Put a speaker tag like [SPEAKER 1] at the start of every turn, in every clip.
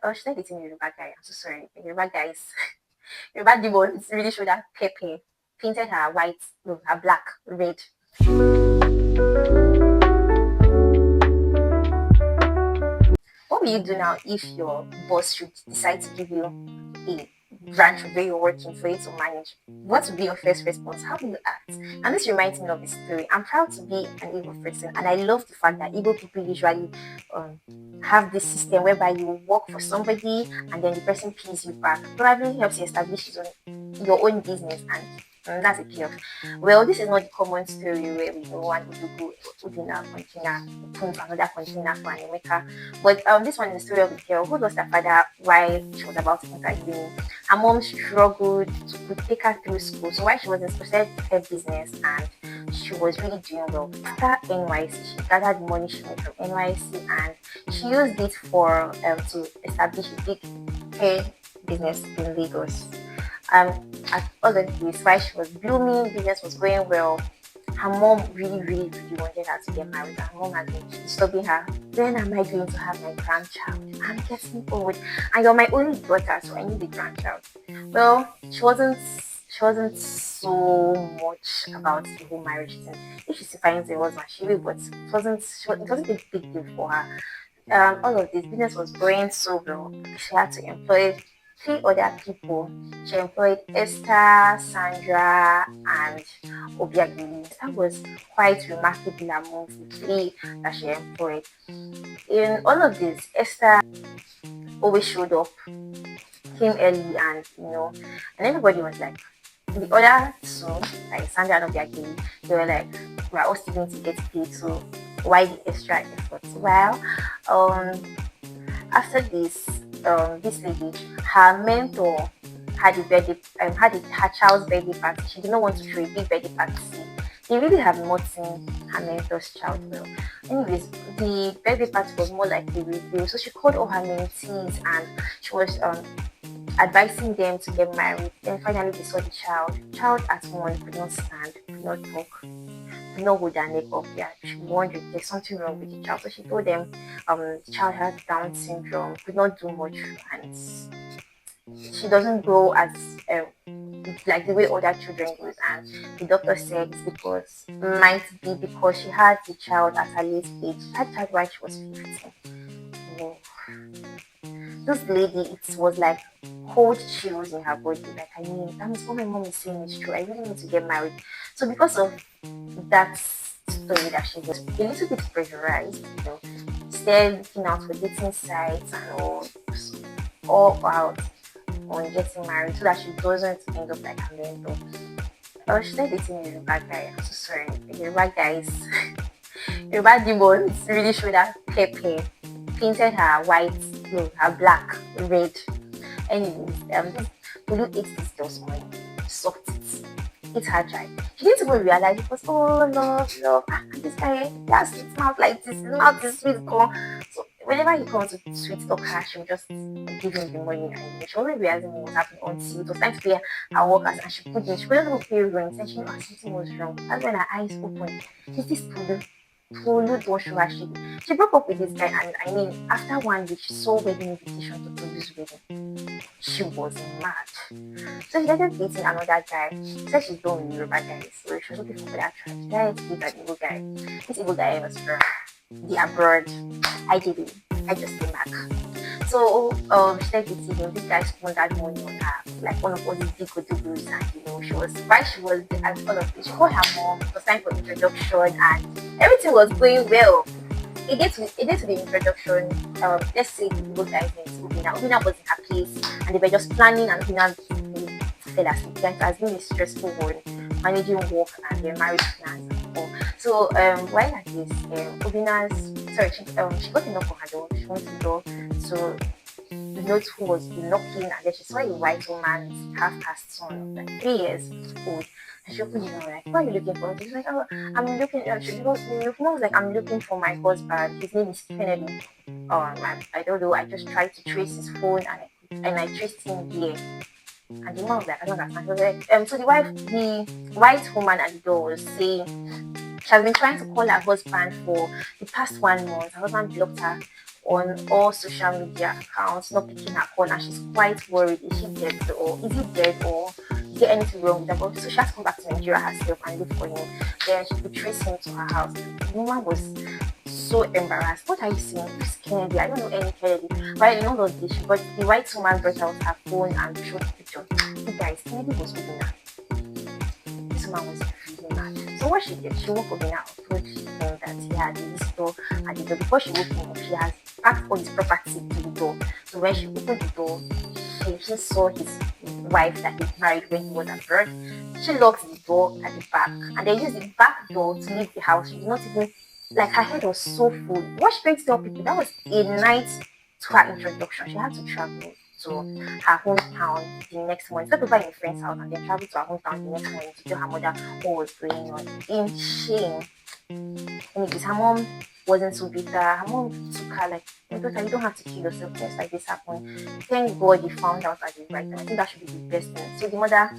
[SPEAKER 1] Oh, she's not dating a Yoruba guy. I'm so sorry. The Yoruba guys, Yoruba demons really showed her pepper, painted her white, no, her black, red. What will you do now if your boss should decide to give you a branch of where you're working for you to manage? What would be your first response? How will you act? And this reminds me of a story. I'm proud to be an Igbo person, and I love the fact that Igbo people usually um, have this system whereby you work for somebody and then the person pays you back. Probably helps you establish your own business, and that's a payoff. Well, this is not the common story where we know one would go open a container, open another container for an Emeka. But this one is the story of a girl who lost her father while she was about to enter uni. Her mom struggled to take her through school. So while she was in special her business and she was really doing well, after NYC, she gathered money she made from NYC and she used it for to establish a big hair business in Lagos. At all of this, while she was blooming, business was going well, her mom really wanted her to get married. Her mom had been disturbing her. When am I going to have my grandchild? I'm getting old, and you're my only daughter, so I need a grandchild. Well, she wasn't so much about the whole marriage thing. If she finds a husband, she will, but it wasn't a big deal for her. All of this business was going so well. She had to employ three other people. She employed Esther, Sandra, and Obiageli. That was quite remarkable among the three that she employed. In all of this, Esther always showed up, came early, and and everybody was like, the other two, like Sandra and Obiageli, they were like, we're all still going to get paid, so why the extra effort? Well, after this lady, her mentor had a birthday, her child's birthday party. She did not want to throw a big birthday party. They really have not seen her mentor's child well. Anyways, the birthday party was more like a review. So she called all her mentees and she was advising them to get married. Then finally they saw the child. Child at one could not stand, could not talk, could not hold her neck up. Yeah, she wondered there's something wrong with the child. So she told them the child had Down syndrome, could not do much, and she doesn't grow as like the way other children grows. And the doctor said it's because might be because she had the child at a late age. She had the child while she was 15. Whoa. This lady, it was like cold chills in her body. Like, I mean, that means what my mom is saying is true. I really need to get married. So because of that story that she was a little bit pressurized, instead looking out for dating sites and all out on getting married so that she doesn't end up like her mentor. Oh, she's not dating a Yoruba guy. I'm so sorry. The Yoruba guys, Yoruba demons really showed her pepper, painted her white, no, her black, red. Anyways, Tolu ate this girl's money, sucked it, ate her dry. She didn't even realize it was, oh, love, this guy, he has his mouth like this, his mouth is sweet, corn. So whenever he comes to sweet talk her, she would just give him the money, and she wasn't realizing what was happening until it was time to pay her workers, and she couldn't even pay rent, and she knew something was wrong. That's when her eyes opened. Is this Tolu don't show her she broke up with this guy, and I mean, after 1 week, she saw wedding invitation to Tolu's wedding. She was mad. So she started dating another guy. She said she's done with Yoruba guys, so she was looking for that tribe. She started to date an Igbo guy. This Igbo guy was from the abroad. I just came back. So she started dating him. This guy squandered money on her, like one of all these big gurus, and she was at all of this. She called her mom. It was time for introduction, and everything was going well. It gets to the introduction. Let's say the Igbo guy's name is Obina. Obina was in her place, and they were just planning, and Obina fell asleep. It has been a stressful one, managing work and their marriage plans and all. So while at this, she got a knock on her door. She went to the door, so the note who was knocking, and then she saw a white woman, half-caste son, like 3 years old. And she opened the door, like, what are you looking for? She's like, oh, I'm looking, was like, I'm looking for my husband. His name is Kennedy. I don't know, I just tried to trace his phone, and I traced him here. And the mom was like, I don't understand. She was like, so the white woman at the door was saying she has been trying to call her husband for the past 1 month. Her husband blocked her on all social media accounts, not picking her call, and she's quite worried. Is she dead or is he dead or is there anything wrong with her? So she has to come back to Nigeria herself and look for him. Then she could trace him to her house. The woman was so embarrassed. What are you saying? Who's Kennedy? I don't know any Kennedy. Right, in all of this, she got the white woman brought out her phone and showed the picture. You guys, Kennedy was holding her. This woman was really mad. So what she did, she woke up in her approach saying that he had a visitor at the door. Before she woke him up, she has packed all his property to the door. So when she opened the door, she saw his wife that he married when he was abroad. She locked the door at the back and then used the back door to leave the house. She did not even, like, her head was so full. What she going to tell people, that was a night to her introduction. She had to travel to her hometown the next morning. Start over in a friend's house and then travel to her hometown the next morning to tell her mother what was going on. In shame. Anyways, her mom wasn't so bitter. Her mom took her like, my daughter, you don't have to kill yourself. Things like this happen. Thank God you found out at the right time. I think that should be the best thing. So the mother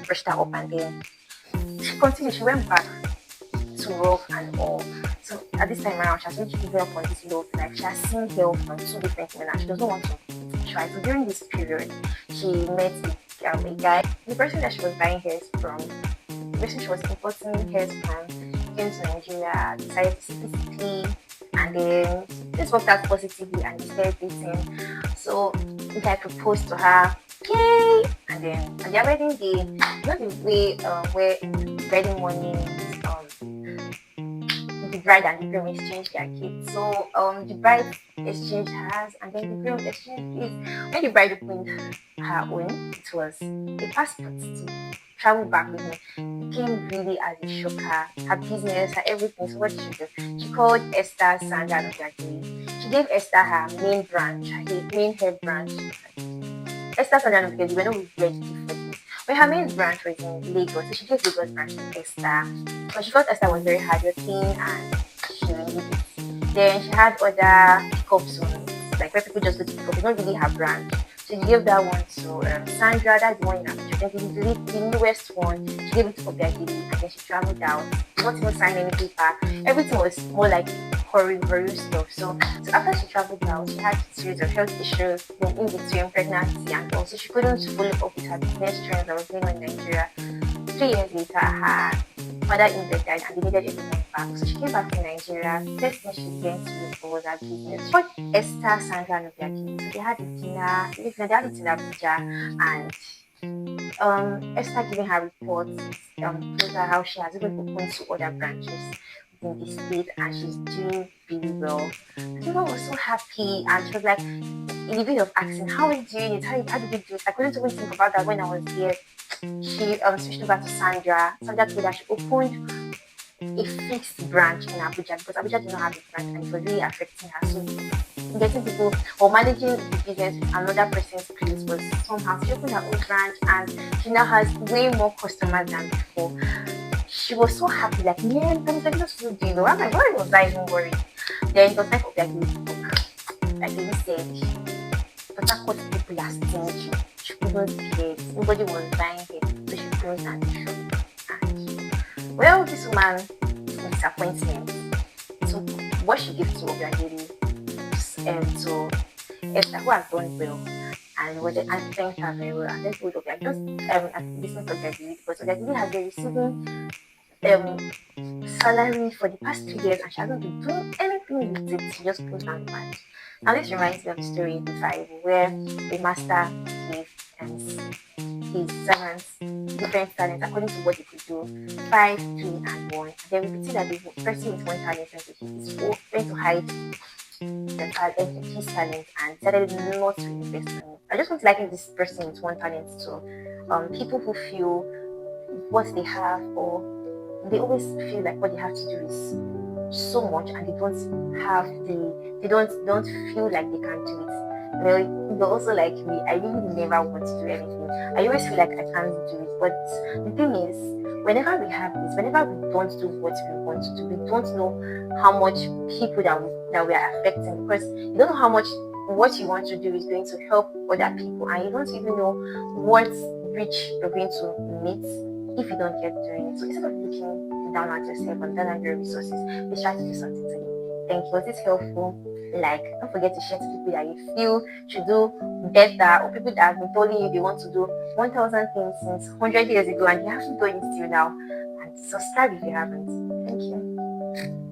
[SPEAKER 1] brushed her up and then she continued. She went back to work and all. So at this time around, she has really given up on this love life. She has seen help from two different men and she doesn't want to try. So during this period, she met a guy. The person that she was buying hairs from, the person she was importing hairs from, came to Nigeria, decided to see and then this worked out positively and they started dating. So the guy proposed to her, yay! And then on their wedding day, you know the way where wedding morning the bride and the groom exchange their gifts. So the bride exchanged hers and then the groom exchanged his. When the bride opened her own, it was a passport to travel back with me. It came really as a shocker. Her business, her everything. So what did she do? She called Esther, Sandra, and Obiageli. She gave Esther her main branch, her main head branch. Esther, Sandra, and Obiageli were not ready for this. But her main branch was in Lagos, so she gave Lagos branch to Esther. But she thought Esther was very hardworking and she really did. Then she had other pickup zones, like where people just go to pick up. It's not really her branch. So she gave that one to Sandra, that's the one in Abuja. Then the newest one, she gave it to Obiageli and then she traveled out. Not even sign any paper. Everything was more like horror stuff. So after she traveled out, she had a series of health issues, then in between pregnancy and also she couldn't follow up with her business trends that was going on in Nigeria. 3 years later, her father-in-law died and they needed everything back. So she came back to Nigeria. First thing she went to look for was her business. She called Esther, Sandra, and Obiageli. So they had a dinner. They had it in Abuja and Esther giving her reports, told her how she has even opened 2 other branches in the state and she's doing really well. Everyone was so happy and she was like, in the video of asking, how are you doing it? How did you do it? I couldn't even think about that when I was there. She switched over to Sandra. Sandra told her she opened a fixed branch in Abuja because Abuja did not have a branch and it was really affecting her. So getting people or managing the business with another person's place was somehow. She opened her own branch and she now has way more customers than before. She was so happy, like, man, I'm just so doing well. I'm like, why was I even worried? Then it was time for Obiageli to book. Like they said, but that what people are stingy. She couldn't pay. Nobody was buying it, so she closed and shop. And well, this woman disappointment. So what she gave to Obiageli to Esther, who has done well, and thanked her very well. And then told Obiageli, just listen to Obiageli because Obiageli has been receiving salary for the past 2 years and she hasn't been doing anything with it. She just closed down the branch. Now this reminds me of the story in the Bible where the master gave his servants different talents according to what they could do. 5, 3, and 1. And then we could see that the person with 1 talent went to hide his talent and decided not to invest in it. I just want to liken this person with 1 talent to people who feel what they have or they always feel like what they have to do is so much and they don't feel like they can do it. Well, you're also like me. I really never want to do anything. I always feel like I can't do it. But the thing is, whenever we have this, whenever we don't do what we want to do, we don't know how much people that we are affecting because you don't know how much what you want to do is going to help other people and you don't even know what reach you're going to meet if you don't get doing it. So instead of looking down at yourself and down at your resources, let's try to do something today. Thank you. Was this helpful? Like, don't forget to share to people that you feel should do better, or people that have been telling you they want to do 1,000 things since 100 years ago and you haven't done it till now. And subscribe if you haven't. Thank you.